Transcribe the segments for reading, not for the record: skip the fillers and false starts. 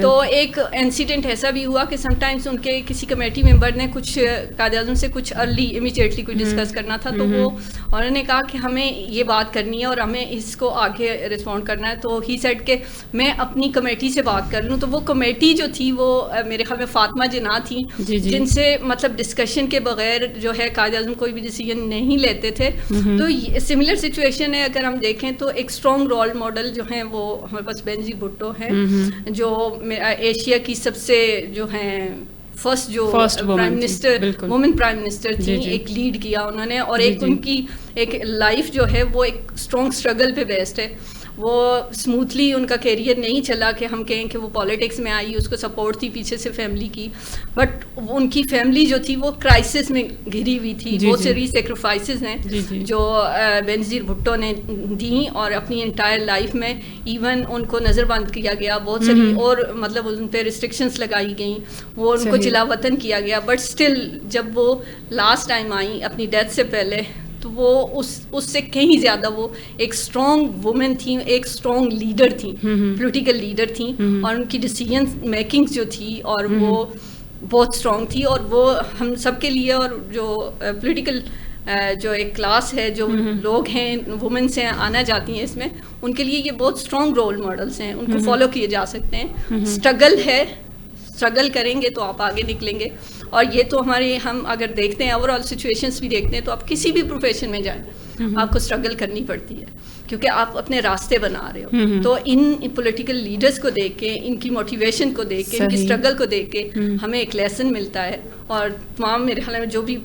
تو ایک انسیڈنٹ ایسا بھی ہوا کہ سم ٹائمز ان کے کسی کمیٹی ممبر نے کچھ قائد اعظم سے کچھ ارلی امیڈیٹلی کوئی ڈسکس کرنا تھا, تو وہ انہوں نے کہا کہ ہمیں یہ بات کرنی ہے اور ہمیں اس کو آگے رسپونڈ کرنا ہے. تو ہی سیڈ کہ میں اپنی کمیٹی سے بات کر لوں. تو وہ کمیٹی جو تھی وہ میرے خیال میں فاطمہ جناح تھیں, جن سے مطلب ڈسکشن کے بغیر جو ہے قائد اعظم کوئی بھی ڈیسیجن نہیں لیتے تھے. تو سملر سچویشن ہے اگر ہم دیکھیں تو ایک اسٹرانگ رول ماڈل جو ہیں وہ ہمارے پاس بینظیر بھٹو ہیں, جو ایشیا کی سب سے جو ہیں first prime minister woman prime minister تھی. ایک لیڈ کیا انہوں نے, اور ایک ان کی ایک لائف جو ہے وہ ایک اسٹرانگ اسٹرگل پہ بیسڈ ہے. وہ اسموتھلی ان کا کیریئر نہیں چلا کہ ہم کہیں کہ وہ پالیٹکس میں آئی, اس کو سپورٹ تھی پیچھے سے فیملی کی, بٹ ان کی فیملی جو تھی وہ کرائسس میں گھری ہوئی تھی. بہت ساری سیکریفائسز ہیں جو بینظیر بھٹو نے دیں, اور اپنی انٹائر لائف میں ایون ان کو نظر بند کیا گیا, بہت ساری اور مطلب ان پہ ریسٹرکشنس لگائی گئیں, وہ ان کو جلا وطن کیا گیا. بٹ اسٹل جب وہ لاسٹ ٹائم آئیں اپنی ڈیتھ سے پہلے, تو وہ اس سے کہیں زیادہ وہ ایک اسٹرانگ وومن تھیں, ایک اسٹرانگ لیڈر تھیں, پولیٹیکل لیڈر تھیں, اور ان کی ڈیسیجن میکنگ جو تھی اور وہ بہت اسٹرانگ تھی. اور وہ ہم سب کے لیے, اور جو پولیٹیکل جو ایک کلاس ہے, جو لوگ ہیں, وومنس ہیں, آنا جاتی ہیں اس میں, ان کے لیے یہ بہت اسٹرانگ رول ماڈلس ہیں, ان کو فالو کیے جا سکتے ہیں. اسٹرگل ہے, اسٹرگل کریں گے تو آپ آگے نکلیں گے. اور یہ تو ہمارے ہم اگر دیکھتے ہیں اوور آل سچویشنس بھی دیکھتے ہیں, تو آپ کسی بھی پروفیشن میں جائیں آپ کو اسٹرگل کرنی پڑتی ہے, کیونکہ آپ اپنے راستے بنا رہے ہو. تو ان پولیٹیکل لیڈرس کو دیکھ کے, ان کی موٹیویشن کو دیکھ کے, ان کی اسٹرگل کو دیکھ کے ہمیں ایک لیسن ملتا ہے. اور تمام میرے خیال میں جو بھی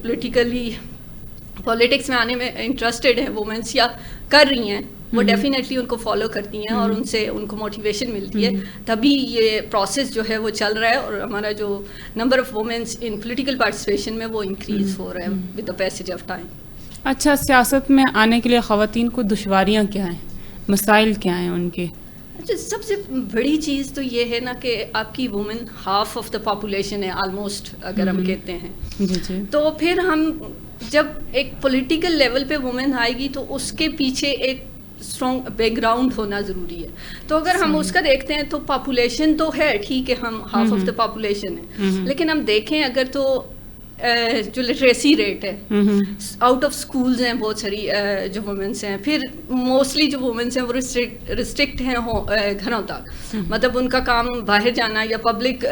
پولیٹکس میں آنے میں انٹرسٹیڈ ہیں وومنس یا کر رہی ہیں, وہ ڈیفینیٹلی ان کو فالو کرتی ہیں اور ان سے ان کو موٹیویشن ملتی ہے. تبھی یہ پروسیس جو ہے وہ چل رہا ہے, اور ہمارا جو number of womens in political participation میں وہ انکریز ہو رہا ہے with the passage of time. اچھا, سیاست میں آنے کے لیے خواتین کو دشواریاں کیا ہیں, مسائل کیا ہیں ان کے؟ اچھا, سب سے بڑی چیز تو یہ ہے نا کہ آپ کی woman half of the population ہے آلموسٹ, اگر ہم کہتے ہیں. تو پھر ہم جب ایک پولیٹیکل لیول پہ وومن آئے گی تو اس کے پیچھے ایک اسٹرانگ بیک گراؤنڈ ہونا ضروری ہے. تو اگر ہم اس کا دیکھتے ہیں تو پاپولیشن تو ہے ٹھیک ہے, ہم ہاف آف دا پاپولیشن ہے, لیکن ہم دیکھیں اگر تو جو لٹریسی ریٹ ہے, آؤٹ آف اسکولز ہیں بہت ساری جو وومنس ہیں, پھر موسٹلی جو وومنس ہیں وہ ریسٹرکٹ ہیں گھروں تک, مطلب ان کا کام باہر جانا یا پبلک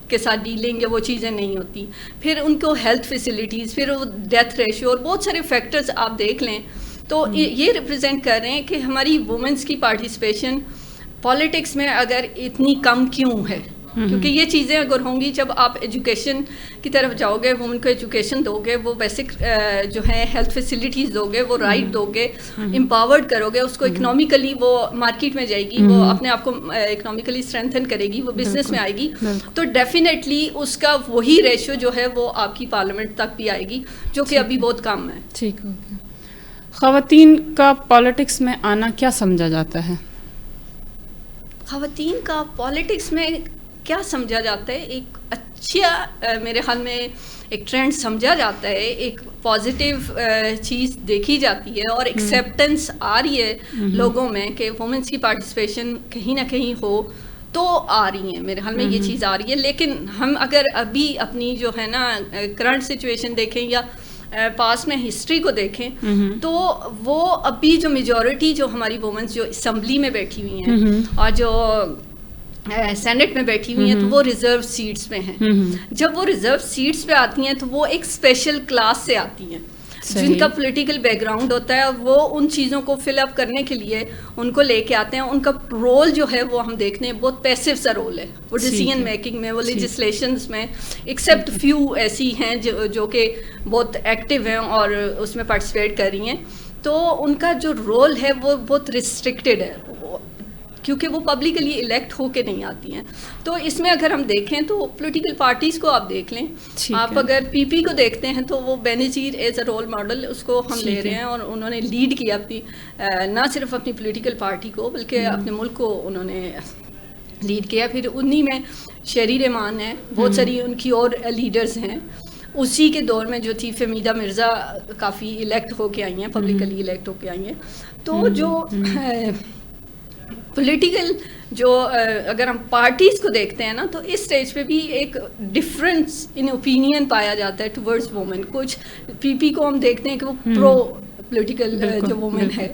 کے ساتھ ڈیلنگ یا وہ چیزیں نہیں ہوتی. پھر ان کو ہیلتھ فیسلٹیز, پھر وہ ڈیتھ ریشو اور بہت سارے فیکٹرز آپ دیکھ لیں تو یہ ریپرزینٹ کر رہے ہیں کہ ہماری وومنس کی پارٹیسپیشن پالیٹکس میں اگر اتنی کم کیوں ہے. کیونکہ یہ چیزیں اگر ہوں گی, جب آپ ایجوکیشن کی طرف جاؤ گے, وومن کو ایجوکیشن دو گے, وہ بیسک جو ہے ہیلتھ فیسلٹیز دو گے, وہ رائٹ دو گے, امپاورڈ کرو گے اس کو, اکنامیکلی وہ مارکیٹ میں جائے گی, وہ اپنے آپ کو اکنامیکلی اسٹرینتھن کرے گی, وہ بزنس میں آئے گی, تو ڈیفینیٹلی اس کا وہی ریشو جو ہے وہ آپ کی پارلیمنٹ تک بھی آئے گی, جو کہ ابھی بہت کم ہے. ٹھیک ہو گیا. خواتین کا پالیٹکس میں آنا کیا سمجھا جاتا ہے؟ خواتین کا پالیٹکس میں کیا سمجھا جاتا ہے, ایک اچھا میرے خیال میں ایک ٹرینڈ سمجھا جاتا ہے, ایک پازیٹیو چیز دیکھی جاتی ہے, اور ایکسیپٹنس آ رہی ہے لوگوں میں کہ وومنس کی پارٹیسپیشن کہیں نہ کہیں ہو, تو آ رہی ہیں میرے خیال میں یہ چیز آ رہی ہے. لیکن ہم اگر ابھی اپنی جو ہے نا کرنٹ سچویشن دیکھیں یا پاس میں ہسٹری کو دیکھیں, تو وہ ابھی جو میجورٹی جو ہماری وومنس جو اسمبلی میں بیٹھی ہوئی ہیں اور جو سینٹ میں بیٹھی ہوئی ہیں, تو وہ ریزرو سیٹس پہ ہیں. جب وہ ریزرو سیٹس پہ آتی ہیں تو وہ ایک اسپیشل کلاس سے آتی ہیں, جن کا پولیٹیکل بیک گراؤنڈ ہوتا ہے, وہ ان چیزوں کو فل اپ کرنے کے لیے ان کو لے کے آتے ہیں. ان کا رول جو ہے وہ ہم دیکھتے ہیں بہت پیسو سا رول ہے, وہ ڈیسیژن میکنگ میں, وہ لیجسلیشنز میں, ایکسیپٹ فیو ایسی ہیں جو کہ بہت ایکٹیو ہیں اور اس میں پارٹیسپیٹ کر رہی ہیں. تو ان کا جو رول ہے وہ بہت ریسٹرکٹیڈ ہے, کیونکہ وہ پبلکلی الیکٹ ہو کے نہیں آتی ہیں. تو اس میں اگر ہم دیکھیں تو پولیٹیکل پارٹیز کو آپ دیکھ لیں, آپ اگر پی پی کو دیکھتے ہیں تو وہ Benazir as a role model اس کو ہم لے رہے ہیں, اور انہوں نے لیڈ کیا اپنی نہ صرف اپنی پولیٹیکل پارٹی کو بلکہ اپنے ملک کو انہوں نے لیڈ کیا. پھر انہی میں شہری رحمان ہیں, بہت ساری ان کی اور لیڈرز ہیں. اسی کے دور میں جو تھی فہمیدہ مرزا کافی الیکٹ ہو کے آئی ہیں, پبلکلی الیکٹ ہو کے آئی ہیں. تو جو پولیٹیکل جو اگر ہم پارٹیز کو دیکھتے ہیں نا تو اس اسٹیج پہ بھی ایک ڈفرینس ان اوپینین پایا جاتا ہے ٹورڈز وومن. کچھ پی پی کو ہم دیکھتے ہیں کہ وہ پرو پولیٹیکل جو وومن ہے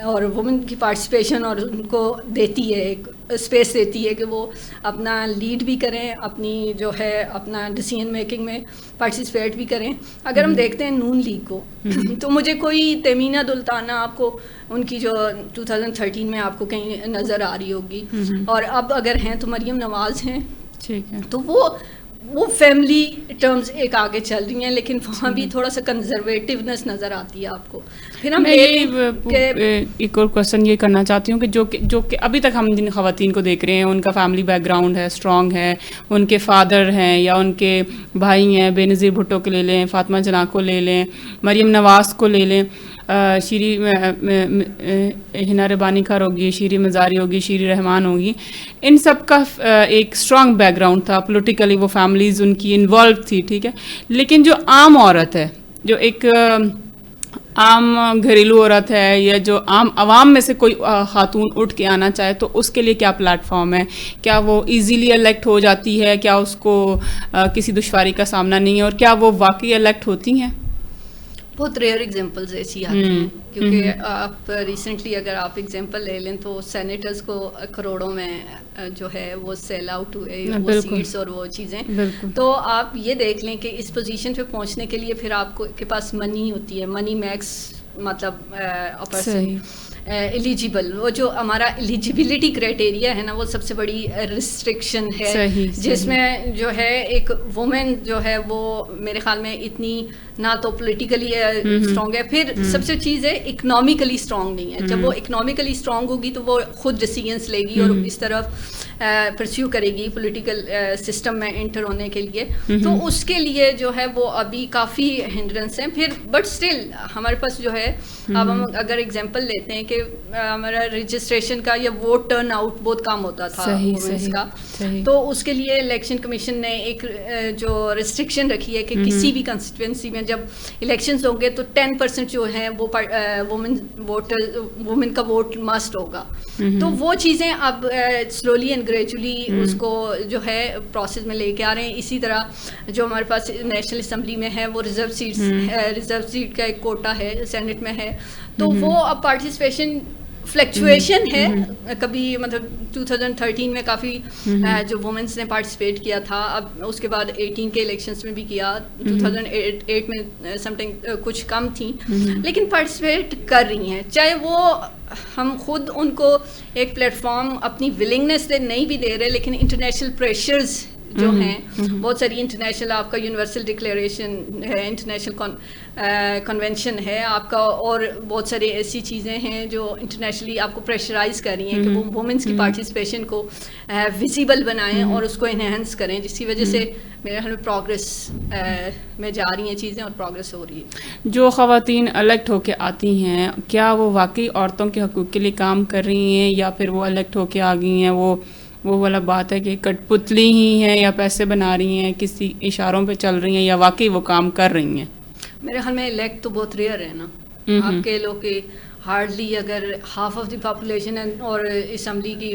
اور وومن کی پارٹیسپیشن اور ان کو دیتی ہے ایک اسپیس دیتی ہے کہ وہ اپنا لیڈ بھی کریں, اپنی جو ہے اپنا ڈیسیژن میکنگ میں پارٹیسپیٹ بھی کریں. اگر ہم دیکھتے ہیں نون لیگ کو تو مجھے کوئی تیمینہ دلتانہ آپ کو ان کی جو 2013 میں آپ کو کہیں نظر آ رہی ہوگی, اور اب اگر ہیں تو مریم نواز ہیں. ٹھیک ہے, تو وہ فیملی ٹرمز ایک آگے چل رہی ہیں, لیکن وہاں بھی تھوڑا سا کنزرویٹیونیس نظر آتی ہے آپ کو. پھر ہم ایک اور کوشچن یہ کرنا چاہتی ہوں کہ جو کہ ابھی تک ہم جن خواتین کو دیکھ رہے ہیں ان کا فیملی بیک گراؤنڈ ہے, اسٹرانگ ہے, ان کے فادر ہیں یا ان کے بھائی ہیں, بے نظیر بھٹو کو لے لیں, فاطمہ جناح کو لے لیں, مریم نواز کو لے لیں, شیری ہنا ربانی کار ہوگی, شیری مزاری ہوگی, شیری رحمان ہوگی, ان سب کا ایک اسٹرانگ بیک گراؤنڈ تھا پولیٹیکلی, وہ فیملیز ان کی انوالو تھی. ٹھیک ہے, لیکن جو عام عورت ہے, جو ایک عام گھریلو عورت ہے, یا جو عام عوام میں سے کوئی خاتون اٹھ کے آنا چاہے تو اس کے لیے کیا پلیٹ فارم ہے؟ کیا وہ ایزیلی الیکٹ ہو جاتی ہے؟ کیا اس کو کسی دشواری کا سامنا نہیں ہے, اور کیا وہ واقعی الیکٹ ہوتی ہیں؟ بہت ریئر ایگزامپلز ایسی آتی ہیں, کیونکہ آپ ریسنٹلی اگر آپ ایگزامپل لے لیں تو سینیٹرز کو کروڑوں میں جو ہے وہ سیل آؤٹ ہوئے, وہ سیٹس اور وہ چیزیں. تو آپ یہ دیکھ لیں کہ اس پوزیشن پہ پہنچنے کے لیے پھر آپ کے پاس منی ہوتی ہے, منی میکس مطلب ایلیجیبل. وہ جو ہمارا ایلیجیبلٹی کرائٹیریا ہے نا, وہ سب سے بڑی ریسٹرکشن ہے, جس میں جو ہے ایک وومن جو ہے وہ میرے خیال میں اتنی نہ تو پولیٹیکلی اسٹرانگ ہے, پھر سب سے چیز ہے اکنامکلی اسٹرانگ نہیں ہے. جب وہ اکنامکلی اسٹرانگ ہوگی تو وہ خود ڈیسیژنس لے گی اور اس طرف پرسیو کرے گی پولیٹیکل سسٹم میں انٹر ہونے کے لیے. تو اس کے لیے جو ہے وہ ابھی کافی ہنڈرنس ہیں. پھر بٹ اسٹل ہمارے پاس جو ہے, اب ہم اگر ایگزامپل لیتے ہیں کہ ہمارا رجسٹریشن کا یا ووٹ ٹرن آؤٹ بہت کم ہوتا تھا وومنس کا, تو اس کے لیے الیکشن کمیشن نے ایک جو ریسٹرکشن رکھی ہے کہ کسی بھی کنسٹیٹوینسی میں جب الیکشنز ہوں گے تو 10% جو ہے وہ وومن کا ووٹ مسٹ ہوگا. تو وہ چیزیں اب سلولی اینڈ گریجولی اس کو جو ہے پروسیس میں لے کے آ رہے ہیں. اسی طرح جو ہمارے پاس نیشنل اسمبلی میں ہے وہ ریزرو سیٹ کا ایک کوٹا ہے, سینٹ میں ہے, تو وہ اب پارٹیسپیشن فلیکچویشن ہے. کبھی مطلب 2013 میں کافی جو وومنس نے پارٹیسپیٹ کیا تھا, اب اس کے بعد 18 کے الیکشنز میں بھی کیا, 2008 میں سم ٹائم کچھ کم تھیں, لیکن پارٹیسپیٹ کر رہی ہیں. چاہے وہ ہم خود ان کو ایک پلیٹ فارم اپنی ولنگنیس سے نہیں بھی دے رہے, لیکن انٹرنیشنل پریشرز جو ہیں, بہت ساری انٹرنیشنل آپ کا یونیورسل ڈکلیریشن ہے, انٹرنیشنل کنونشن ہے آپ کا, اور بہت ساری ایسی چیزیں ہیں جو انٹرنیشنلی آپ کو پریشرائز کر رہی ہیں کہ وہ وومنس کی پارٹیسپیشن کو ویزیبل بنائیں اور اس کو انہینس کریں, جس کی وجہ سے میرے خیال میں پروگریس میں جا رہی ہیں چیزیں اور پروگریس ہو رہی ہے. جو خواتین الیکٹ ہو کے آتی ہیں, کیا وہ واقعی عورتوں کے حقوق کے لیے کام کر رہی ہیں, یا پھر وہ الیکٹ ہو کے آ گئی ہیں, وہ والا بات ہے کہ کٹ پتلی ہی ہیں, یا پیسے بنا رہی ہیں, کسی اشاروں پہ چل رہی ہیں, یا واقعی وہ کام کر رہی ہیں؟ میرے خیال میں الیکٹ تو بہت ریئر ہے نا. آپ کے لوگ کے ہارڈلی اگر ہاف آف دی پاپولیشن اور اسمبلی کی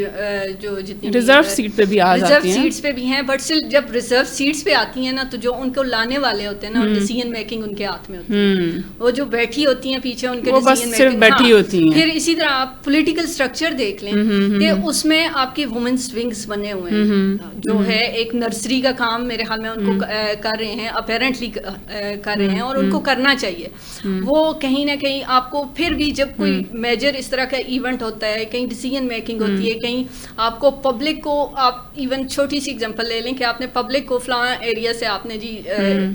جو جتنی ریزرو سیٹ پہ بھی آ جاتی ہیں, ریزرو سیٹس پہ بھی ہیں, بٹ اسٹل جب ریزرو سیٹس پہ آتی ہیں نا تو جو ان کو لانے والے ہوتے ہیں نا, ڈیسیژن میکنگ ان کے ہاتھ میں ہوتی ہے, وہ جو بیٹھی ہوتی ہیں پیچھے ان کے ڈیسیژن میکنگ بیٹھی ہوتی ہیں. پھر اسی طرح آپ پولیٹیکل اسٹرکچر دیکھ لیں کہ اس میں آپ کے وومنس ونگس بنے ہوئے ہیں, جو ہے ایک نرسری کا کام میرے خیال میں ان کو کر رہے ہیں, اپیرنٹلی کر رہے ہیں, اور ان کو کرنا چاہیے. وہ کہیں نہ کہیں آپ کو پھر بھی جب کوئی میجر اس طرح کا ایونٹ ہوتا ہے, کہیں ڈیسیژن میکنگ ہوتی ہے, کہیں آپ کو پبلک کو, آپ ایون چھوٹی سی ایگزامپل لے لیں کہ آپ نے پبلک کو فلاں ایریا سے آپ نے جی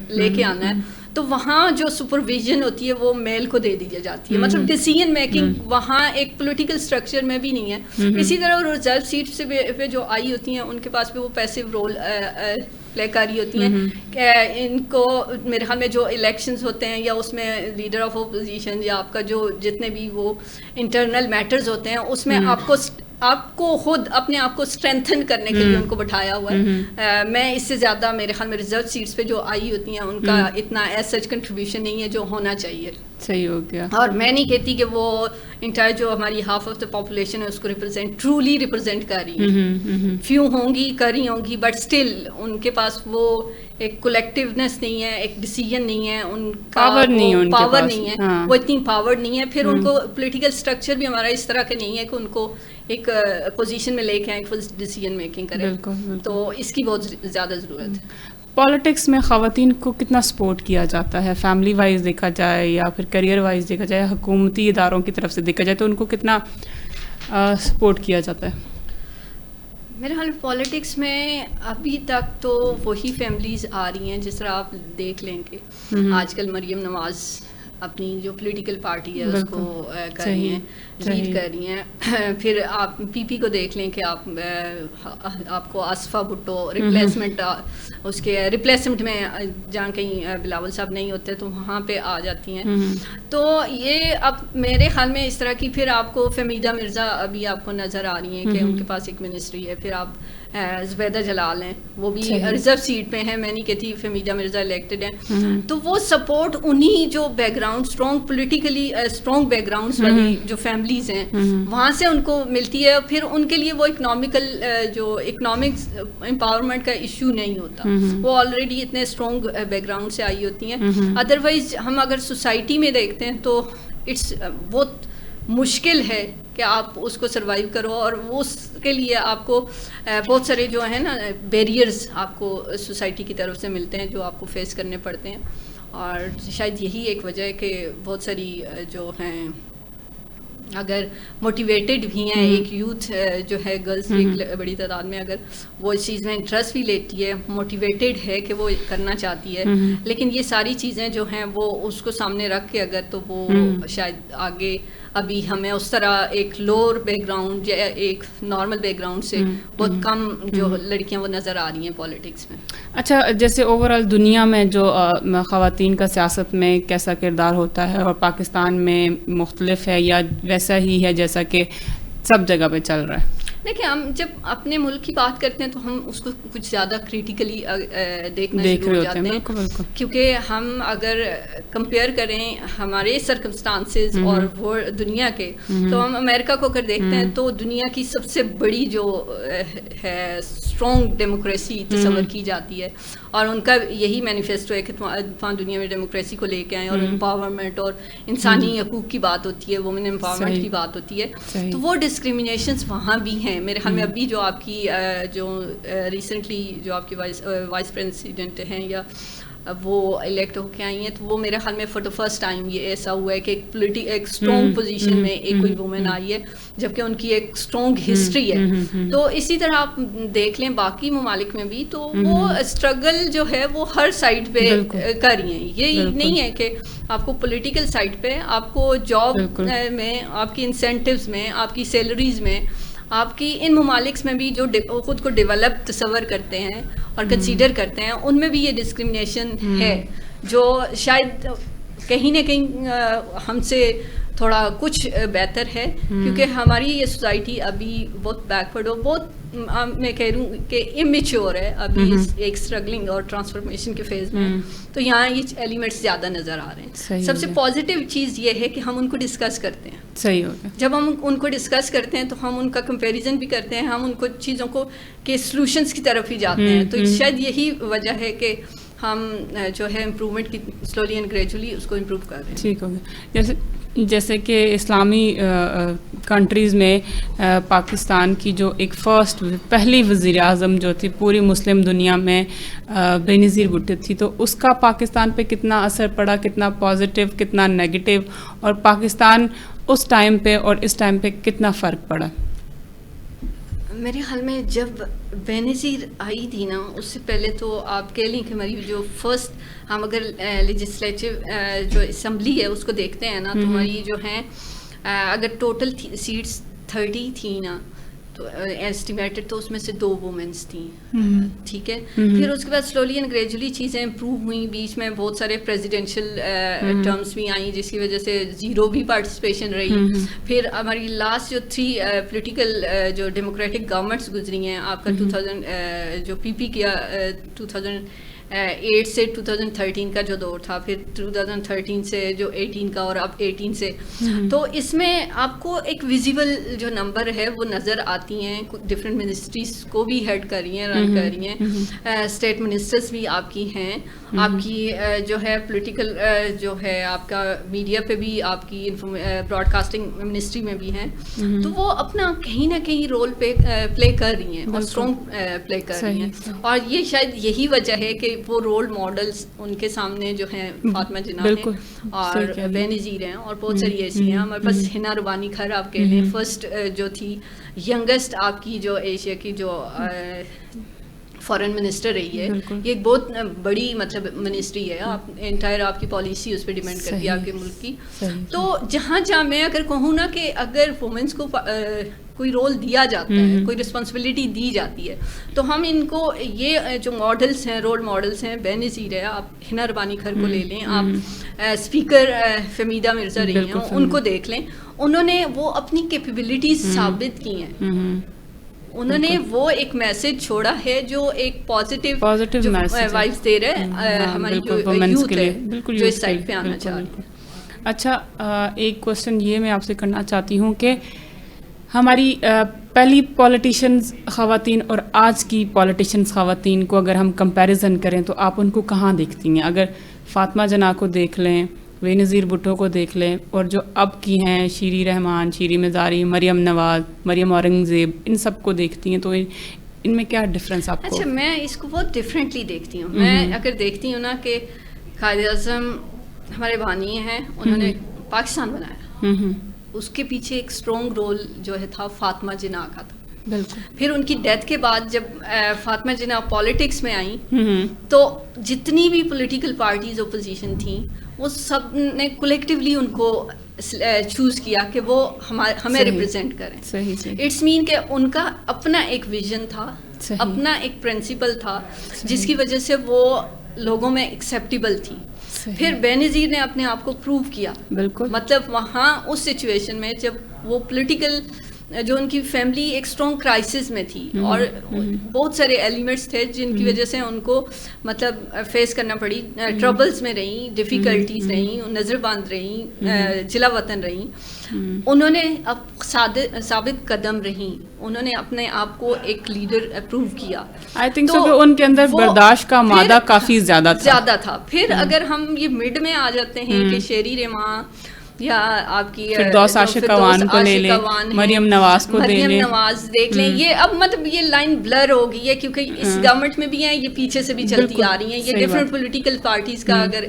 لے کے آنا ہے, تو وہاں جو سپرویژن ہوتی ہے وہ میل کو دے دی جاتی ہے. مطلب ڈیسیژن میکنگ وہاں ایک پولیٹیکل اسٹرکچر میں بھی نہیں ہے. اسی طرح ریزرو سیٹ سے پہ جو آئی ہوتی ہیں ان کے پاس بھی وہ پیسو رول پلے کر رہی ہوتی ہیں کہ ان کو میرے خیال میں جو الیکشنز ہوتے ہیں یا اس میں لیڈر آف اپوزیشن یا آپ کا جو جتنے بھی وہ انٹرنل میٹرز ہوتے ہیں اس میں آپ کو خود اپنے آپ کو اسٹرینتھن کرنے کے لیے ان کو بٹھایا ہوا ہے. میں اس سے زیادہ میرے خیال میں ریزرو سیٹس پہ جو آئی ہوتی ہیں ان کا اتنا ایز سچ کنٹریبیوشن نہیں ہے جو ہونا چاہیے. صحیح ہو گیا. اور میں نہیں کہتی کہ وہ انٹائر جو ہماری ہاف آف دا پاپولیشن ہے اس کو ٹرولی ریپرزینٹ کر رہی ہیں. فیو ہوں گی کر رہی ہوں گی بٹ اسٹل ان کے پاس وہ ایک کولیکٹیونیس نہیں ہے, ایک ڈیسیجن نہیں ہے, ان کا پاور نہیں ہے, وہ اتنی پاور نہیں ہے. پھر ان کو پولیٹیکل اسٹرکچر بھی ہمارا اس طرح کا نہیں ہے کہ ان کو ایک پوزیشن میں لے کے آئیں فل ڈیسیجن میکنگ کریں. تو اس کی بہت زیادہ ضرورت ہے. پالیٹکس میں خواتین کو کتنا سپورٹ کیا جاتا ہے, فیملی وائز دیکھا جائے یا پھر کریئر وائز دیکھا جائے, حکومتی اداروں کی طرف سے دیکھا جائے تو ان کو کتنا سپورٹ کیا جاتا ہے؟ میرے خیال پالیٹکس میں ابھی تک تو وہی فیملیز آ رہی ہیں, جس طرح آپ دیکھ لیں کہ آج کل مریم نواز اپنی جو پولیٹیکل پارٹی ہے اس کو کر رہی ہیں, لیڈ کر رہی ہیں. پھر آپ پی پی کو دیکھ لیں کہ آپ کو آصفہ بھٹو ریپلیسمنٹ, اس کے ریپلیسمنٹ میں جہاں کہیں بلاول صاحب نہیں ہوتے تو وہاں پہ آ جاتی ہیں. تو یہ اب میرے خیال میں اس طرح کی. پھر آپ کو فہمیدہ مرزا ابھی آپ کو نظر آ رہی ہیں کہ ان کے پاس ایک منسٹری ہے. پھر آپ زبیدہ جلال ہیں, وہ بھی ریزرو سیٹ پہ ہیں. میں نہیں کہتی فہمیدہ مرزا الیکٹڈ ہیں. تو وہ سپورٹ انہی جو back ground strong politically strong back grounds والی جو فیملیز ہیں وہاں سے ان کو ملتی ہے. پھر ان کے لیے وہ اکنامکس امپاورمنٹ کا ایشو نہیں ہوتا, وہ آلریڈی اتنے اسٹرانگ بیک گراؤنڈ سے آئی ہوتی ہیں. ادروائز ہم اگر سوسائٹی میں دیکھتے ہیں تو اٹس بہت مشکل ہے کہ آپ اس کو سروائیو کرو, اور اس کے لیے آپ کو بہت سارے جو ہیں نا بیریئرز آپ کو سوسائٹی کی طرف سے ملتے ہیں جو آپ کو فیس کرنے پڑتے ہیں. اور شاید یہی ایک وجہ ہے کہ بہت ساری جو ہیں اگر موٹیویٹڈ بھی ہیں, ایک یوتھ جو ہے گرلس ایک بڑی تعداد میں اگر وہ اس چیز میں انٹرسٹ بھی لیتی ہے, موٹیویٹڈ ہے کہ وہ کرنا چاہتی ہے, لیکن یہ ساری چیزیں جو ہیں وہ اس کو سامنے رکھ کے اگر تو وہ شاید آگے ابھی ہمیں اس طرح ایک لوور بیک گراؤنڈ یا ایک نارمل بیک گراؤنڈ سے بہت کم جو لڑکیاں وہ نظر آ رہی ہیں پالیٹکس میں. اچھا, جیسے اوور آل دنیا میں جو خواتین کا سیاست میں کیسا کردار ہوتا ہے اور پاکستان میں مختلف ہے یا ویسا ہی ہے جیسا کہ سب جگہ پہ چل رہا ہے؟ دیکھیں, ہم جب اپنے ملک کی بات کرتے ہیں تو ہم اس کو کچھ زیادہ کریٹیکلی دیکھنا شروع ہو جاتے ہیں, کیونکہ ہم اگر کمپیئر کریں ہمارے سرکمسٹانسز اور وہ دنیا کے, تو ہم امریکہ کو اگر دیکھتے ہیں تو دنیا کی سب سے بڑی جو ہے اسٹرانگ ڈیموکریسی تصور کی جاتی ہے, اور ان کا یہی مینیفیسٹو ہے کہ دنیا میں ڈیموکریسی کو لے کے آئیں اور امپاورمنٹ اور انسانی حقوق کی بات ہوتی ہے, وومن امپاورمنٹ کی بات ہوتی ہے. تو وہ ڈسکریمنیشنز وہاں بھی ہیں. میرے خیال میں ابھی جو آپ کی جو ریسنٹلی جو آپ کی وائس پریزیڈنٹ ہیں یا وہ الیکٹ ہو کے آئی ہیں, تو وہ میرے خیال میں فار دا فرسٹ ٹائم یہ ایسا ہوا ہے کہ ایک اسٹرانگ پوزیشن میں ایک کوئی وومن آئی ہے, جبکہ ان کی ایک اسٹرانگ ہسٹری ہے. تو اسی طرح آپ دیکھ لیں باقی ممالک میں بھی, تو وہ اسٹرگل جو ہے وہ ہر سائڈ پہ کر رہی ہیں. یہ نہیں ہے کہ آپ کو پولیٹیکل سائڈ پہ, آپ کو جاب میں, آپ کی انسینٹیوز میں, آپ کی سیلریز میں, آپ کی ان ممالک میں بھی جو خود کو ڈیولپ تصور کرتے ہیں اور کنسیڈر کرتے ہیں, ان میں بھی یہ ڈسکرمنیشن ہے جو شاید کہیں نہ کہیں ہم سے تھوڑا کچھ بہتر ہے, کیونکہ ہماری یہ سوسائٹی ابھی بہت بیکورڈ ہو, بہت میں کہہ رہی ہوں کہ امیچور ہے ابھی ایک اسٹرگلنگ اور ٹرانسفارمیشن کے فیز میں. تو یہاں یہ ایلیمنٹس زیادہ نظر آ رہے ہیں. سب سے پازیٹیو چیز یہ ہے کہ ہم ان کو ڈسکس کرتے ہیں. صحیح ہو گیا. جب ہم ان کو ڈسکس کرتے ہیں تو ہم ان کا کمپیریزن بھی کرتے ہیں, ہم ان کو چیزوں کو کے سلوشنس کی طرف ہی جاتے ہیں. تو شاید یہی وجہ ہے کہ ہم جو ہے امپرومنٹ کی سلولی اینڈ گریجولی اس کو امپروو کر رہے ہیں. ٹھیک ہو گیا. جیسے کہ اسلامی کنٹریز میں پاکستان کی جو ایک پہلی وزیر اعظم جو تھی پوری مسلم دنیا میں بے نظیر بھٹو تھی, تو اس کا پاکستان پہ کتنا اثر پڑا, کتنا پازیٹیو کتنا نیگیٹو, اور پاکستان اس ٹائم پہ اور اس ٹائم پہ کتنا فرق پڑا؟ میرے خیال میں جب بے نظیر آئی تھی نا, اس سے پہلے تو آپ کہہ لیں کہ ہماری جو فرسٹ, ہم اگر لیجسلیٹو جو اسمبلی ہے اس کو دیکھتے ہیں نا, تو ہماری جو ہیں اگر ٹوٹل سیٹس 30 تھیں نا, تو ایسٹیمیٹڈ تو اس میں سے 2 وومنس تھیں. ٹھیک ہے. پھر اس کے بعد سلولی اینڈ گریجولی چیزیں امپروو ہوئیں. بیچ میں بہت سارے پریزیڈینشیل ٹرمس بھی آئیں جس کی وجہ سے 0 بھی پارٹیسپیشن رہی. پھر ہماری لاسٹ جو 3 پولیٹیکل جو ڈیموکریٹک گورنمنٹس گزری ہیں, آپ کا 2000 جو پی پی کیا 2000 8 سے 2013 کا جو دور تھا, پھر 2013 سے جو 18 کا, اور اب 18 سے, تو اس میں آپ کو ایک ویزیبل جو نمبر ہے وہ نظر آتی ہیں. ڈفرینٹ منسٹریز کو بھی ہیڈ کر رہی ہیں, رن کر رہی ہیں, اسٹیٹ منسٹرز بھی آپ کی ہیں, آپ کی جو ہے پولیٹیکل جو ہے آپ کا میڈیا پہ بھی آپ کی براڈ کاسٹنگ منسٹری میں بھی ہیں, تو وہ اپنا کہیں نہ کہیں رول پلے کر رہی ہیں, اور اسٹرانگ پلے کر رہی ہیں. اور یہ شاید یہی وجہ ہے کہ وہ رول ماڈلز ان کے سامنے جو ہیں فاطمہ جناح ہیں اور بے نظیر ہیں, اور بہت ساری ایسی ہیں. ہمارے پاس ہنا ربانی کھر آپ کہہ لیں, فرسٹ جو تھی ینگسٹ آپ کی جو ایشیا کی جو فارن منسٹر رہی ہے. یہ ایک بہت بڑی مطلب منسٹری ہے, آپ انٹائر آپ کی پالیسی اس پہ ڈیپینڈ کرتی ہے آپ کے ملک کی. تو جہاں میں اگر کہوں نا کہ اگر وومنس کو کوئی رول دیا جاتا ہے, کوئی رسپانسبلٹی دی جاتی ہے, تو ہم ان کو یہ جو ماڈلس ہیں, رول ماڈلس ہیں, بے نظیر ہے. آپ ہنا ربانی کھر کو لے لیں, آپ اسپیکر فہمیدہ مرزا رہی ہیں, ان کو دیکھ لیں. انہوں نے وہ اپنی کیپیبلٹیز ثابت کی ہیں, انہوں نے وہ ایک میسج چھوڑا ہے جو ایک پازیٹیو وائبس دے رہا ہے ہماری جو یوتھ ہے جو اس سائڈ پہ آنا چاہ رہی ہے. اچھا, ایک کوشچن یہ میں آپ سے کرنا چاہتی ہوں کہ ہماری پہلی پولیٹیشنز خواتین اور آج کی پولیٹیشنز خواتین کو اگر ہم کمپیریزن کریں تو آپ ان کو کہاں دیکھتی ہیں؟ اگر فاطمہ جناح کو دیکھ لیں, بے نظیر بھٹو کو دیکھ لیں, اور جو اب کی ہیں شیری رحمان, شیری مزاری, مریم نواز, مریم اورنگزیب, ان سب کو دیکھتی ہیں, تو ان میں کیا ڈفرینس آپ کو؟ اچھا, میں اس کو بہت ڈفرینٹلی دیکھتی ہوں. میں اگر دیکھتی ہوں نا کہ قائد اعظم ہمارے بانی ہیں, انہوں نے پاکستان بنایا, اس کے پیچھے ایک اسٹرانگ رول جو ہے تھا فاطمہ جناح کا تھا. بالکل. پھر ان کی ڈیتھ کے بعد جب فاطمہ جناح پالیٹکس میں آئیں, تو جتنی بھی پولیٹیکل پارٹیز اپوزیشن تھیں, وہ سب نے کولیکٹیولی ان کو چوز کیا کہ وہ ہمیں ریپرزینٹ کریں. اٹس مین کہ ان کا اپنا ایک ویژن تھا, اپنا ایک پرنسپل تھا, جس کی وجہ سے وہ لوگوں میں ایکسیپٹیبل تھی. پھر بے نظیر نے اپنے آپ کو پروو کیا. بالکل. مطلب وہاں اس سچویشن میں جب وہ پولیٹیکل جو ان کی فیملی ایک اسٹرانگ کرائسس میں تھی, اور بہت سارے ایلیمنٹس تھے جن کی وجہ سے ان کو مطلب فیس کرنا پڑی, ٹربلز میں رہیں, ڈیفیکلٹیز رہیں, نظر بند رہیں, جلا وطن رہیں. انہوں نے اب ثابت قدم رہیں, انہوں نے اپنے آپ کو ایک لیڈر اپروو کیا. آئی تھنک سو کہ ان کے اندر برداشت کا مادہ کافی زیادہ تھا. پھر اگر ہم یہ مڈ میں آ جاتے ہیں کہ شیری رحمان یا آپ کی فردوس عاشق اوان کو لے لیں, مریم نواز کو لے لیں, مریم نواز دیکھ لیں, یہ اب مطلب یہ لائن بلر ہو گئی ہے کیونکہ اس گورنمنٹ میں بھی ہیں, یہ پیچھے سے بھی چلتی آ رہی ہیں, یہ ڈفرینٹ پولیٹیکل پارٹیز کا اگر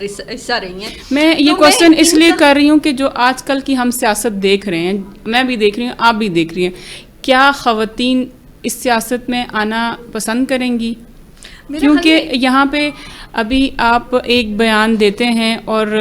حصہ رہی ہیں. میں یہ کوشچن اس لیے کر رہی ہوں کہ جو آج کل کی ہم سیاست دیکھ رہے ہیں, میں بھی دیکھ رہی ہوں, آپ بھی دیکھ رہی ہیں, کیا خواتین اس سیاست میں آنا پسند کریں گی؟ کیونکہ یہاں پہ ابھی آپ ایک بیان دیتے ہیں اور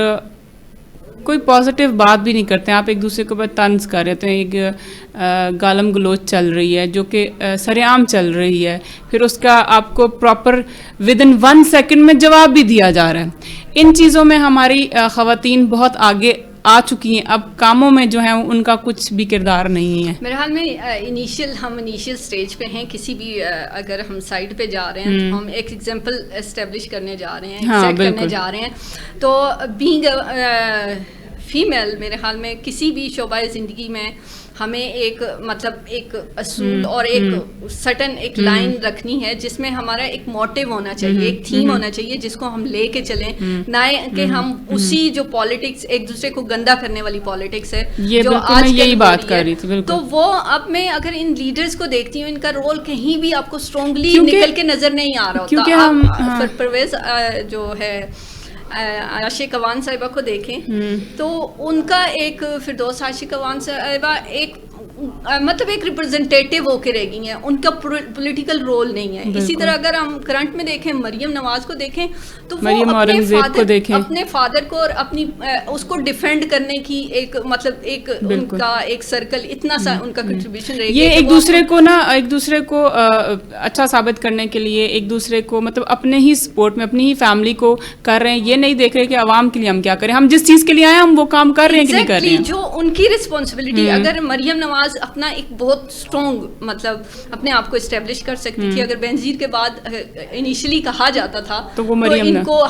کوئی پازیٹیو بات بھی نہیں کرتے ہیں, آپ ایک دوسرے کے اوپر طنز کر رہے ہیں, ایک گالم گلوچ چل رہی ہے جو کہ سر عام چل رہی ہے, پھر اس کا آپ کو پراپر ود ان 1 سیکنڈ میں جواب بھی دیا جا رہا ہے. ان چیزوں میں ہماری خواتین بہت آگے آ چکی ہیں, اب کاموں میں جو ہیں ان کا کچھ بھی کردار نہیں ہے. میرے حال میں ہم انیشیل سٹیج پہ ہیں, کسی بھی اگر ہم سائڈ پہ جا رہے ہیں تو ہم ایک ایگزامپل اسٹیبلش کرنے جا رہے ہیں, سیٹ کرنے جا رہے ہیں. تو بینگ فیمیل میرے خیال میں کسی بھی شعبہ زندگی میں ہمیں ایک مطلب ایک اصول اور ایک سٹن ایک لائن رکھنی ہے جس میں ہمارا ایک موٹیو ہونا چاہیے, ایک تھیم ہونا چاہیے جس کو ہم لے کے چلیں, نہ کہ ہم اسی جو پالیٹکس ایک دوسرے کو گندا کرنے والی پالیٹکس ہے جو آج یہی بات کر رہی تھی. تو وہ اب میں اگر ان لیڈرز کو دیکھتی ہوں, ان کا رول کہیں بھی آپ کو اسٹرانگلی نکل کے نظر نہیں آ رہا ہوتا. پرویز جو ہے عاشق اوان صاحبہ کو دیکھیں تو ان کا ایک فردوس عاشق اوان صاحبہ ایک مطلب ایک ریپرزنٹیٹیو ہو کے رہ گئی ہیں, ان کا پولیٹیکل رول نہیں ہے. اسی طرح اگر ہم کرنٹ میں دیکھیں مریم نواز کو دیکھیں تو وہ اپنے فادر کو اور اپنی اس کو ڈیفینڈ کرنے کی ایک مطلب ایک ان کا ایک سرکل اتنا سا ان کا کنٹریبیوشن رہے گا, یہ ایک دوسرے کو نا ایک دوسرے کو اچھا ثابت کرنے کے لیے ایک دوسرے کو مطلب اپنے ہی سپورٹ میں اپنی ہی فیملی کو کر رہے ہیں. یہ نہیں دیکھ رہے کہ عوام کے لیے ہم کیا کریں, ہم جس چیز کے لیے آئے ہم وہ کام کر رہے ہیں کہ نہیں کر رہے ہیں. جو ان کی رسپانسبلٹی, اگر مریم نواز اپنا ایک بہت اسٹرانگ مطلب اپنے آپ کو اسٹیبلش کر سکتی تھی. اگر بینظیر کے بعد انیشلی کہا جاتا تھا تو وہ مریم ان کو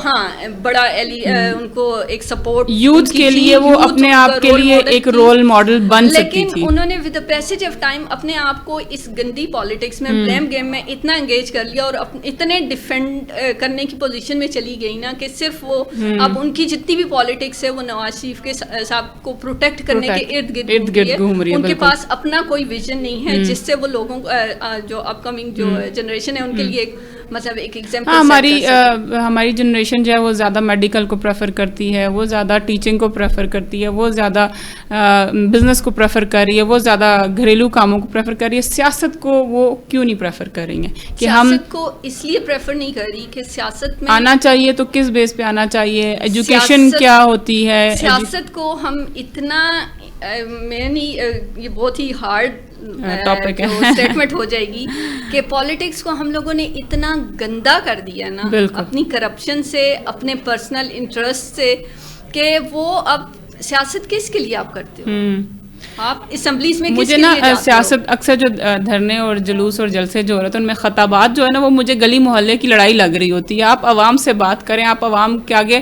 بڑا ان کو ایک سپورٹ یوتھ کے لیے وہ اپنے آپ کے لیے ایک رول ماڈل بن سکتی تھی. لیکن انہوں نے with the passage of time اپنے آپ کو اس گندی پالیٹکس میں بلیم گیم میں اتنا انگیج کر لیا اور اتنے ڈیفینڈ کرنے کی پوزیشن میں چلی گئی نا کہ صرف وہ اب ان کی جتنی بھی پالیٹکس ہے وہ نواز شریف کے صاحب کو پروٹیکٹ کرنے کے ارد گرد گھوم رہی ہے. ان کے پاس اپنا کوئی ویژن نہیں ہے جس سے وہ لوگوں جو اپ کمنگ جو جنریشن ہے ان کے لیے مطلب ایک ایگزامپل. ہماری جنریشن جو ہے وہ زیادہ میڈیکل کو پریفر کرتی ہے, وہ زیادہ ٹیچنگ کو پریفر کرتی ہے, وہ زیادہ بزنس کو پریفر کر رہی ہے, وہ زیادہ گھریلو کاموں کو پریفر کر رہی ہے. سیاست کو وہ کیوں نہیں پریفر کر رہی ہیں کہ ہم سیاست کو اس لیے پریفر نہیں کر رہی کہ سیاست میں آنا چاہیے تو کس بیس پہ آنا چاہیے, ایجوکیشن کیا ہوتی ہے. سیاست کو ہم اتنا میں نہیں, یہ بہت ہی ہارڈ ٹاپک ہے, اسٹیٹمنٹ ہو جائے گی کہ پالیٹکس کو ہم لوگوں نے اتنا گندا کر دیا نا اپنی کرپشن سے, اپنے پرسنل انٹرسٹ سے, کہ وہ اب سیاست کس کے لیے آپ کرتے ہو, آپ اسمبلیز میں مجھے نا سیاست اکثر جو دھرنے اور جلوس اور جلسے جو ہو رہے تھے ان میں خطابات جو ہے نا وہ مجھے گلی محلے کی لڑائی لگ رہی ہوتی ہے. آپ عوام سے بات کریں, آپ عوام کے آگے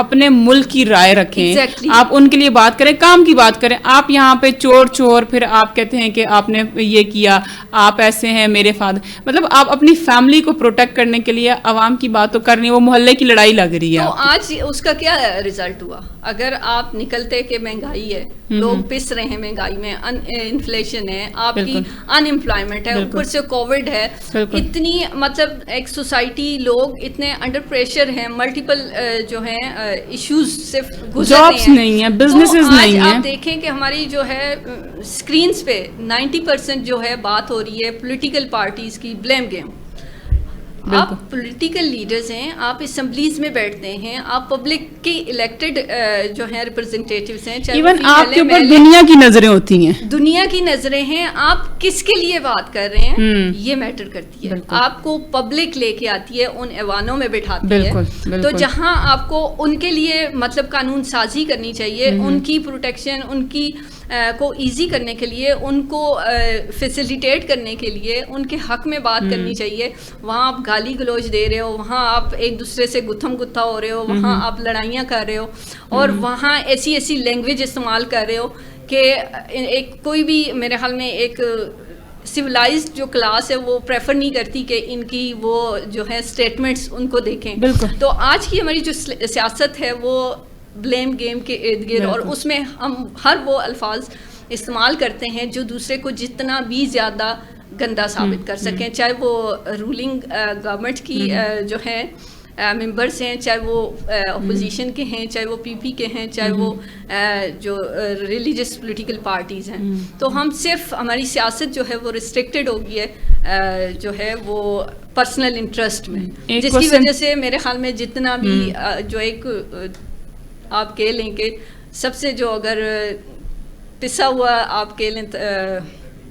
اپنے ملک کی رائے رکھیں, آپ ان کے لیے بات کریں, کام کی بات کریں. آپ یہاں پہ چور پھر آپ کہتے ہیں کہ آپ نے یہ کیا, آپ ایسے ہیں, میرے فادر, مطلب آپ اپنی فیملی کو پروٹیکٹ کرنے کے لیے عوام کی بات تو کرنی, وہ محلے کی لڑائی لگ رہی ہے. تو آج اس کا کیا رزلٹ ہوا؟ اگر آپ نکلتے کہ مہنگائی ہے, لوگ پس رہے ہیں مہنگائی میں, انفلیشن ہے, آپ کی ان امپلائمنٹ ہے, اوپر سے کووڈ ہے, اتنی مطلب ایک سوسائٹی لوگ اتنے انڈر پریشر ہیں, ملٹیپل جو ہیں ایشوز سے گزر رہے ہیں, جابس نہیں ہیں, بزنسز نہیں ہیں. آپ دیکھیں کہ ہماری جو ہے اسکرینس پہ 90% جو ہے بات ہو رہی ہے پولیٹیکل پارٹیز کی بلیم گیم. آپ پولیٹیکل لیڈرز ہیں, آپ اسمبلیز میں بیٹھتے ہیں, آپ پبلک کی الیکٹڈ جو ہیں ریپرزنٹیٹیوز ہیں, ایون آپ کے اوپر دنیا کی نظریں ہوتی ہیں, دنیا کی نظریں ہیں, آپ کس کے لیے بات کر رہے ہیں یہ میٹر کرتی ہے. آپ کو پبلک لے کے آتی ہے, ان ایوانوں میں بٹھاتی ہے, تو جہاں آپ کو ان کے لیے مطلب قانون سازی کرنی چاہیے, ان کی پروٹیکشن, ان کی کو ایزی کرنے کے لیے, ان کو فیسیلیٹیٹ کرنے کے لیے, ان کے حق میں بات کرنی چاہیے, وہاں آپ گالی گلوچ دے رہے ہو, وہاں آپ ایک دوسرے سے گتھم گتھا ہو رہے ہو, وہاں آپ لڑائیاں کر رہے ہو, اور وہاں ایسی لینگویج استعمال کر رہے ہو کہ ایک کوئی بھی میرے خیال میں ایک سویلائزڈ جو کلاس ہے وہ پریفر نہیں کرتی کہ ان کی وہ جو ہے اسٹیٹمنٹس ان کو دیکھیں. تو آج کی ہماری جو سیاست ہے وہ بلیم گیم کے ارد گرد, اور اس میں ہم ہر وہ الفاظ استعمال کرتے ہیں جو دوسرے کو جتنا بھی زیادہ گندا ثابت کر سکیں, چاہے وہ رولنگ گورنمنٹ کی جو ہے ممبرس ہیں, چاہے وہ اپوزیشن کے ہیں, چاہے وہ پی پی کے ہیں, چاہے وہ جو ریلیجس پولیٹیکل پارٹیز ہیں. تو ہم صرف ہماری سیاست جو ہے وہ ریسٹرکٹیڈ ہو گئی ہے جو ہے وہ پرسنل انٹرسٹ میں, جس کی وجہ سے میرے خیال میں جتنا بھی جو ایک آپ کہہ لیں کہ سب سے جو اگر پسا ہوا آپ کہہ لیں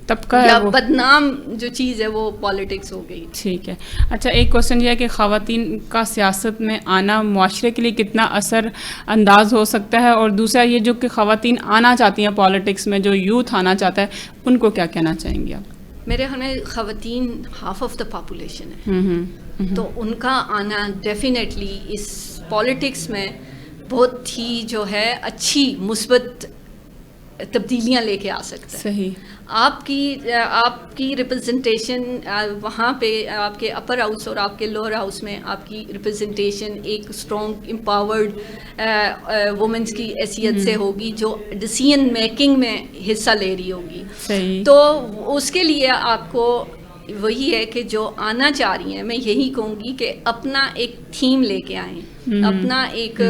طبقہ ہے, وہ بدنام جو چیز ہے وہ پالیٹکس ہو گئی. ٹھیک ہے. اچھا, ایک کوشچن یہ ہے کہ خواتین کا سیاست میں آنا معاشرے کے لیے کتنا اثر انداز ہو سکتا ہے, اور دوسرا یہ جو کہ خواتین آنا چاہتی ہیں پالیٹکس میں, جو یوتھ آنا چاہتا ہے, ان کو کیا کہنا چاہیں گے آپ؟ میرے خیال میں خواتین ہاف آف دا پاپولیشن ہے, تو ان کا آنا ڈیفینیٹلی اس پالیٹکس میں بہت ہی جو ہے اچھی مثبت تبدیلیاں لے کے آ سکتا ہے. صحیح. آپ کی ریپرزنٹیشن وہاں پہ آپ کے اپر ہاؤس اور آپ کے لوور ہاؤس میں آپ کی ریپرزنٹیشن ایک اسٹرانگ امپاورڈ وومنس کی حیثیت سے ہوگی جو ڈیسیژن میکنگ میں حصہ لے رہی ہوگی. صحیح. تو اس کے لیے آپ کو وہی ہے کہ جو آنا چاہ رہی ہیں, میں یہی کہوں گی کہ اپنا ایک تھیم لے کے آئیں, اپنا ایک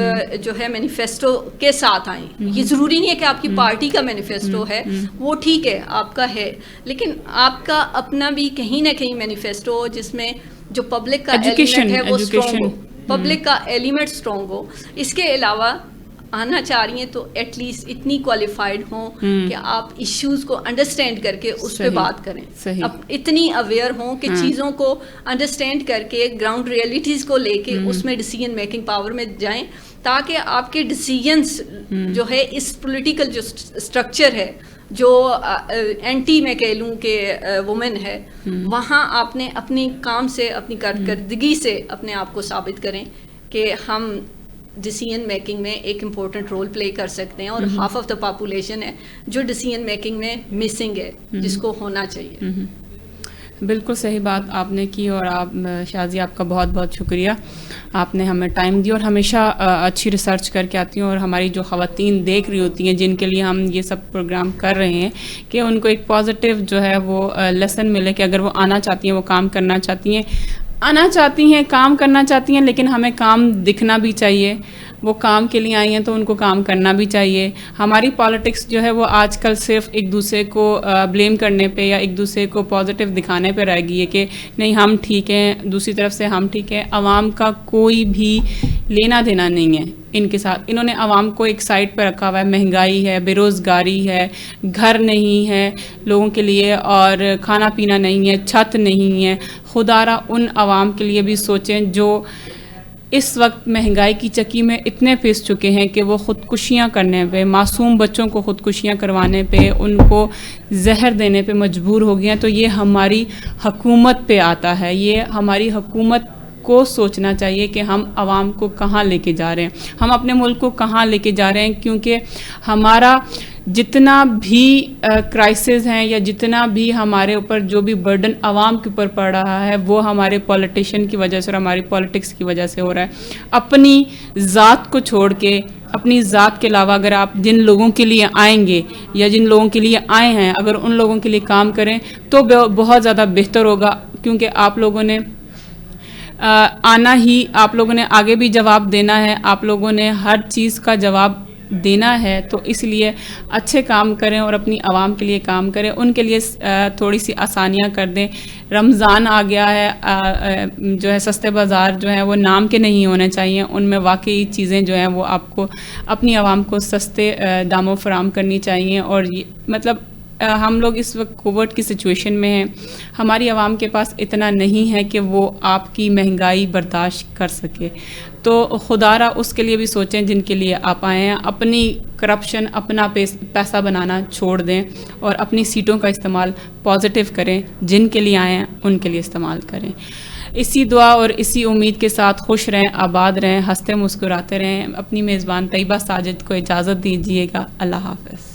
جو ہے مینیفیسٹو کے ساتھ آئیں. یہ ضروری نہیں ہے کہ آپ کی پارٹی کا مینیفیسٹو ہے, وہ ٹھیک ہے آپ کا ہے, لیکن آپ کا اپنا بھی کہیں نہ کہیں مینیفیسٹو ہو جس میں جو پبلک کا ایلیمنٹ ہے وہ اسٹرانگ ہو, پبلک کا ایلیمنٹ اسٹرانگ ہو. اس کے علاوہ آنا چاہ رہی ہیں تو ایٹ لیسٹ اتنی کوالیفائڈ ہوں کہ آپ ایشوز کو انڈرسٹینڈ کر کے اس پہ بات کریں, اتنی اویئر ہوں کہ چیزوں کو انڈرسٹینڈ کر کے گراؤنڈ ریئلٹیز کو لے کے اس میں ڈیسیژن میکنگ پاور میں جائیں, تاکہ آپ کے ڈیسیژنس جو ہے اس پولیٹیکل جو اسٹرکچر ہے جو اینٹی میں کہہ لوں کہ وومن ہے، وہاں آپ نے اپنی کام سے، اپنی کارکردگی سے اپنے آپ کو ثابت کریں کہ ہم ڈیسیژن میکنگ میں ایک امپورٹنٹ رول پلے کر سکتے ہیں، اور ہاف آف دا پاپولیشن ہے جو ڈیسیژن میکنگ میں مسنگ ہے، جس کو ہونا چاہیے. بالکل صحیح بات آپ نے کی، اور آپ شازیہ آپ کا بہت بہت شکریہ، آپ نے ہمیں ٹائم دیا اور ہمیشہ اچھی ریسرچ کر کے آتی ہیں، اور ہماری جو خواتین دیکھ رہی ہوتی ہیں جن کے لیے ہم یہ سب پروگرام کر رہے ہیں کہ ان کو ایک پازیٹیو جو ہے وہ لیسن ملے کہ اگر وہ آنا چاہتی ہیں، وہ کام کرنا چاہتی ہیں، کام کرنا چاہتی ہیں، لیکن ہمیں کام دکھنا بھی چاہیے. وہ کام کے لیے آئی ہیں تو ان کو کام کرنا بھی چاہیے. ہماری پالیٹکس جو ہے وہ آج کل صرف ایک دوسرے کو بلیم کرنے پہ یا ایک دوسرے کو پازیٹیو دکھانے پہ رہ گئی ہے کہ نہیں ہم ٹھیک ہیں، دوسری طرف سے ہم ٹھیک ہیں. عوام کا کوئی بھی لینا دینا نہیں ہے ان کے ساتھ. انہوں نے عوام کو ایک سائڈ پہ رکھا ہوا ہے. مہنگائی ہے، بے روزگاری ہے، گھر نہیں ہے لوگوں کے لیے، اور کھانا پینا نہیں ہے، چھت نہیں ہے. خدا را ان عوام کے لیے بھی سوچیں جو اس وقت مہنگائی کی چکی میں اتنے پھنس چکے ہیں کہ وہ خودکشیاں کرنے پہ، معصوم بچوں کو خودکشیاں کروانے پہ، ان کو زہر دینے پہ مجبور ہو گئے ہیں. تو یہ ہماری حکومت پہ آتا ہے. یہ ہماری حکومت کو سوچنا چاہیے کہ ہم عوام کو کہاں لے کے جا رہے ہیں، ہم اپنے ملک کو کہاں لے کے جا رہے ہیں. کیونکہ ہمارا جتنا بھی کرائسس ہیں یا جتنا بھی ہمارے اوپر جو بھی برڈن عوام کے اوپر پڑ رہا ہے وہ ہمارے پولیٹیشین کی وجہ سے اور ہماری پالیٹکس کی وجہ سے ہو رہا ہے. اپنی ذات کو چھوڑ کے، اپنی ذات کے علاوہ اگر آپ جن لوگوں کے لیے آئیں گے یا جن لوگوں کے لیے آئے ہیں اگر ان لوگوں کے لیے کام کریں تو بہت زیادہ بہتر ہوگا. کیونکہ آپ لوگوں نے آنا ہی، آپ لوگوں نے آگے بھی جواب دینا ہے، آپ لوگوں نے ہر چیز کا جواب دینا ہے. تو اس لیے اچھے کام کریں اور اپنی عوام کے لیے کام کریں، ان کے لیے تھوڑی سی آسانیاں کر دیں. رمضان آ گیا ہے، جو ہے سستے بازار جو ہیں وہ نام کے نہیں ہونے چاہیے. ان میں واقعی چیزیں جو ہیں وہ آپ کو اپنی عوام کو سستے داموں فراہم کرنی چاہیے. اور مطلب ہم لوگ اس وقت کووڈ کی سچویشن میں ہیں، ہماری عوام کے پاس اتنا نہیں ہے کہ وہ آپ کی مہنگائی برداشت کر سکے. تو خدا را اس کے لیے بھی سوچیں جن کے لیے آپ آئے ہیں. اپنی کرپشن، اپنا پیسہ بنانا چھوڑ دیں اور اپنی سیٹوں کا استعمال پازیٹیو کریں. جن کے لیے آئے ہیں ان کے لیے استعمال کریں. اسی دعا اور اسی امید کے ساتھ خوش رہیں، آباد رہیں، ہنستے مسکراتے رہیں. اپنی میزبان طیبہ ساجد کو اجازت دیجیے گا. اللہ حافظ.